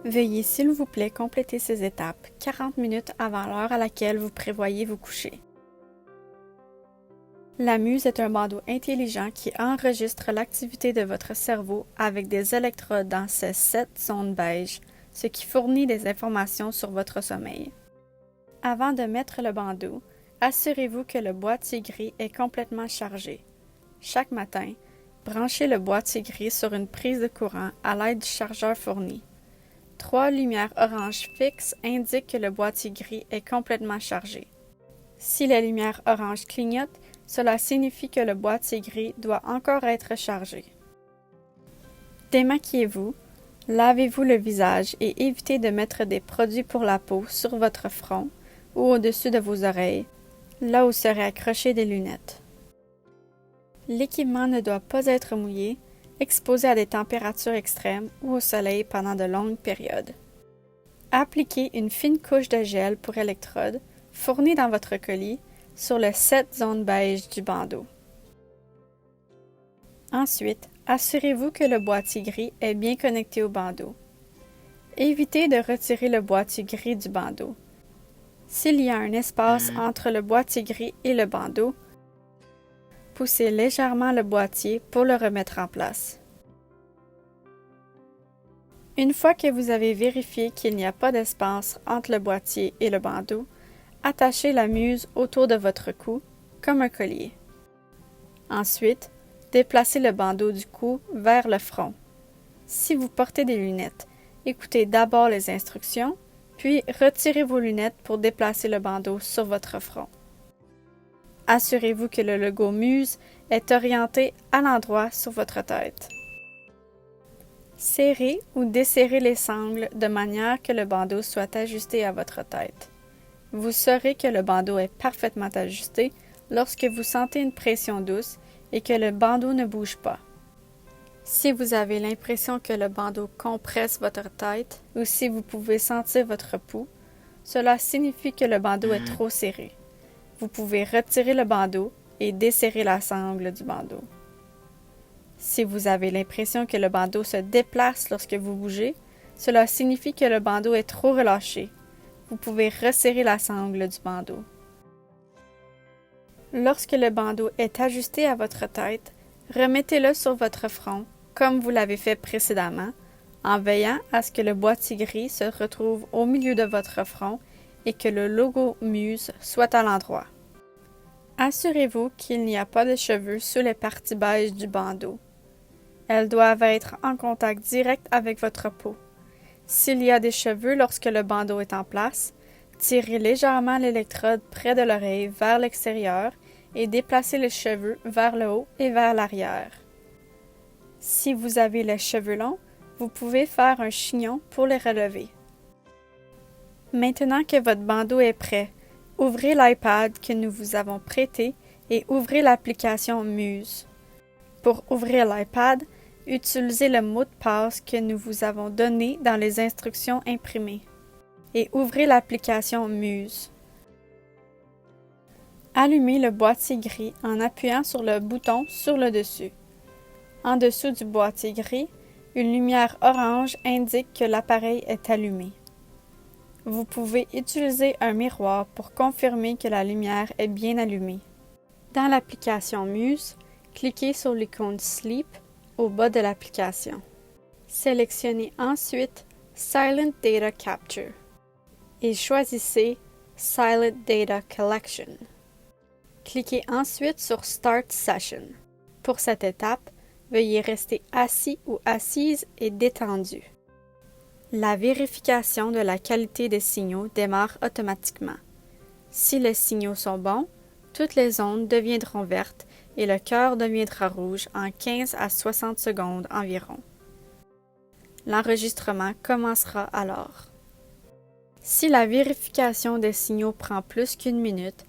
Veuillez s'il vous plaît compléter ces étapes 40 minutes avant l'heure à laquelle vous prévoyez vous coucher. La muse est un bandeau intelligent qui enregistre l'activité de votre cerveau avec des électrodes dans ces 7 zones beige, ce qui fournit des informations sur votre sommeil. Avant de mettre le bandeau, assurez-vous que le boîtier gris est complètement chargé. Chaque matin, branchez le boîtier gris sur une prise de courant à l'aide du chargeur fourni. 3 lumières orange fixes indiquent que le boîtier gris est complètement chargé. Si la lumière orange clignote, cela signifie que le boîtier gris doit encore être chargé. Démaquillez-vous, lavez-vous le visage et évitez de mettre des produits pour la peau sur votre front ou au-dessus de vos oreilles, là où seraient accrochées des lunettes. L'équipement ne doit pas être mouillé, exposé à des températures extrêmes ou au soleil pendant de longues périodes. Appliquez une fine couche de gel pour électrodes, fournie dans votre colis, sur les 7 zones beige du bandeau. Ensuite, assurez-vous que le boîtier gris est bien connecté au bandeau. Évitez de retirer le boîtier gris du bandeau. S'il y a un espace entre le boîtier gris et le bandeau, poussez légèrement le boîtier pour le remettre en place. Une fois que vous avez vérifié qu'il n'y a pas d'espace entre le boîtier et le bandeau, attachez la muse autour de votre cou, comme un collier. Ensuite, déplacez le bandeau du cou vers le front. Si vous portez des lunettes, écoutez d'abord les instructions, puis retirez vos lunettes pour déplacer le bandeau sur votre front. Assurez-vous que le logo Muse est orienté à l'endroit sur votre tête. Serrez ou desserrez les sangles de manière que le bandeau soit ajusté à votre tête. Vous saurez que le bandeau est parfaitement ajusté lorsque vous sentez une pression douce et que le bandeau ne bouge pas. Si vous avez l'impression que le bandeau compresse votre tête ou si vous pouvez sentir votre pouls, cela signifie que le bandeau est trop serré. Vous pouvez retirer le bandeau et desserrer la sangle du bandeau. Si vous avez l'impression que le bandeau se déplace lorsque vous bougez, cela signifie que le bandeau est trop relâché. Vous pouvez resserrer la sangle du bandeau. Lorsque le bandeau est ajusté à votre tête, remettez-le sur votre front, comme vous l'avez fait précédemment, en veillant à ce que le boîtier gris se retrouve au milieu de votre front et que le logo Muse soit à l'endroit. Assurez-vous qu'il n'y a pas de cheveux sous les parties beige du bandeau. Elles doivent être en contact direct avec votre peau. S'il y a des cheveux lorsque le bandeau est en place, tirez légèrement l'électrode près de l'oreille vers l'extérieur et déplacez les cheveux vers le haut et vers l'arrière. Si vous avez les cheveux longs, vous pouvez faire un chignon pour les relever. Maintenant que votre bandeau est prêt, ouvrez l'iPad que nous vous avons prêté et ouvrez l'application Muse. Pour ouvrir l'iPad, utilisez le mot de passe que nous vous avons donné dans les instructions imprimées et ouvrez l'application Muse. Allumez le boîtier gris en appuyant sur le bouton sur le dessus. En dessous du boîtier gris, une lumière orange indique que l'appareil est allumé. Vous pouvez utiliser un miroir pour confirmer que la lumière est bien allumée. Dans l'application Muse, cliquez sur l'icône Sleep au bas de l'application. Sélectionnez ensuite Silent Data Capture et choisissez Silent Data Collection. Cliquez ensuite sur Start Session. Pour cette étape, veuillez rester assis ou assise et détendu. La vérification de la qualité des signaux démarre automatiquement. Si les signaux sont bons, toutes les ondes deviendront vertes et le cœur deviendra rouge en 15 à 60 secondes environ. L'enregistrement commencera alors. Si la vérification des signaux prend plus qu'une minute,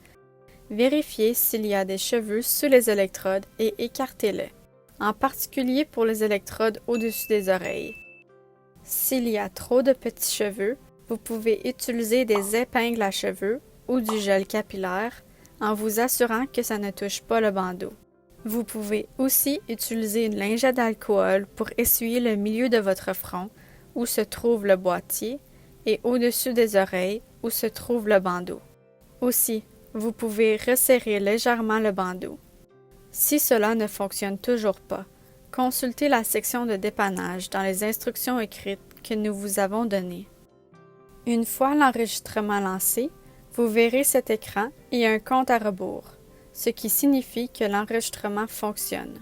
vérifiez s'il y a des cheveux sous les électrodes et écartez-les, en particulier pour les électrodes au-dessus des oreilles. S'il y a trop de petits cheveux, vous pouvez utiliser des épingles à cheveux ou du gel capillaire en vous assurant que ça ne touche pas le bandeau. Vous pouvez aussi utiliser une lingette d'alcool pour essuyer le milieu de votre front où se trouve le boîtier et au-dessus des oreilles où se trouve le bandeau. Aussi, vous pouvez resserrer légèrement le bandeau. Si cela ne fonctionne toujours pas, consultez la section de dépannage dans les instructions écrites que nous vous avons données. Une fois l'enregistrement lancé, vous verrez cet écran et un compte à rebours, ce qui signifie que l'enregistrement fonctionne.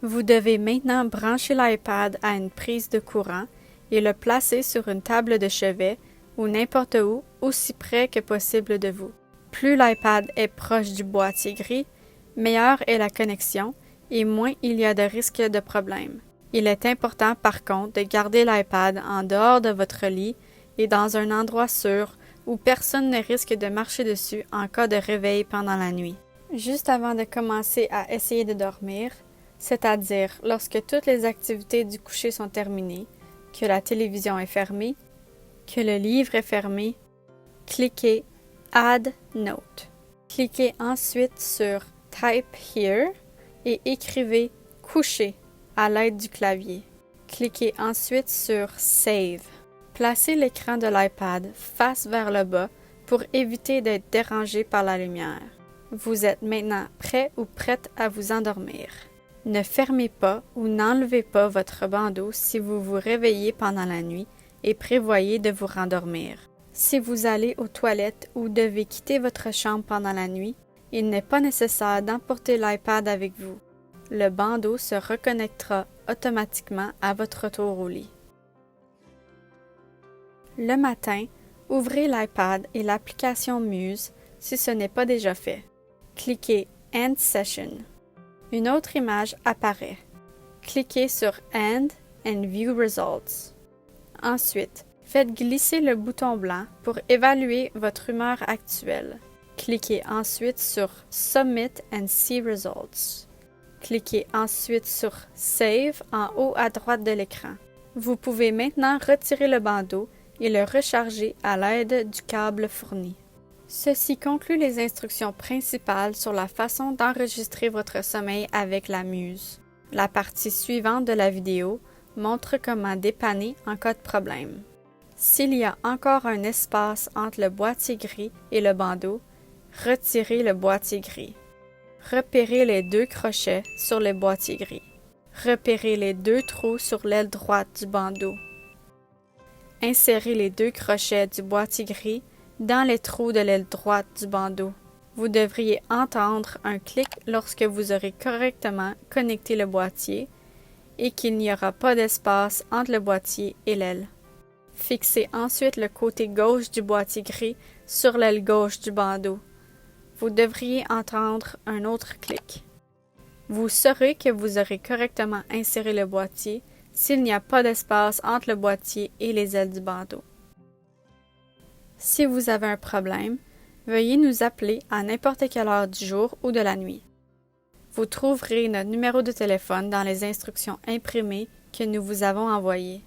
Vous devez maintenant brancher l'iPad à une prise de courant et le placer sur une table de chevet ou n'importe où, aussi près que possible de vous. Plus l'iPad est proche du boîtier gris, meilleure est la connexion et moins il y a de risques de problème. Il est important par contre de garder l'iPad en dehors de votre lit et dans un endroit sûr où personne ne risque de marcher dessus en cas de réveil pendant la nuit. Juste avant de commencer à essayer de dormir, c'est-à-dire lorsque toutes les activités du coucher sont terminées, que la télévision est fermée, que le livre est fermé, cliquez Add Note. Cliquez ensuite sur Type Here et écrivez Coucher à l'aide du clavier. Cliquez ensuite sur Save. Placez l'écran de l'iPad face vers le bas pour éviter d'être dérangé par la lumière. Vous êtes maintenant prêt ou prête à vous endormir. Ne fermez pas ou n'enlevez pas votre bandeau si vous vous réveillez pendant la nuit et prévoyez de vous rendormir. Si vous allez aux toilettes ou devez quitter votre chambre pendant la nuit, il n'est pas nécessaire d'emporter l'iPad avec vous. Le bandeau se reconnectera automatiquement à votre retour au lit. Le matin, ouvrez l'iPad et l'application Muse si ce n'est pas déjà fait. Cliquez End Session. Une autre image apparaît. Cliquez sur End and View Results. Ensuite, faites glisser le bouton blanc pour évaluer votre humeur actuelle. Cliquez ensuite sur Submit and See Results. Cliquez ensuite sur Save en haut à droite de l'écran. Vous pouvez maintenant retirer le bandeau et le recharger à l'aide du câble fourni. Ceci conclut les instructions principales sur la façon d'enregistrer votre sommeil avec la Muse. La partie suivante de la vidéo montre comment dépanner en cas de problème. S'il y a encore un espace entre le boîtier gris et le bandeau, retirez le boîtier gris. Repérez les 2 crochets sur le boîtier gris. Repérez les 2 trous sur l'aile droite du bandeau. Insérez les 2 crochets du boîtier gris dans les trous de l'aile droite du bandeau. Vous devriez entendre un clic lorsque vous aurez correctement connecté le boîtier et qu'il n'y aura pas d'espace entre le boîtier et l'aile. Fixez ensuite le côté gauche du boîtier gris sur l'aile gauche du bandeau. Vous devriez entendre un autre clic. Vous saurez que vous aurez correctement inséré le boîtier s'il n'y a pas d'espace entre le boîtier et les ailes du bandeau. Si vous avez un problème, veuillez nous appeler à n'importe quelle heure du jour ou de la nuit. Vous trouverez notre numéro de téléphone dans les instructions imprimées que nous vous avons envoyées.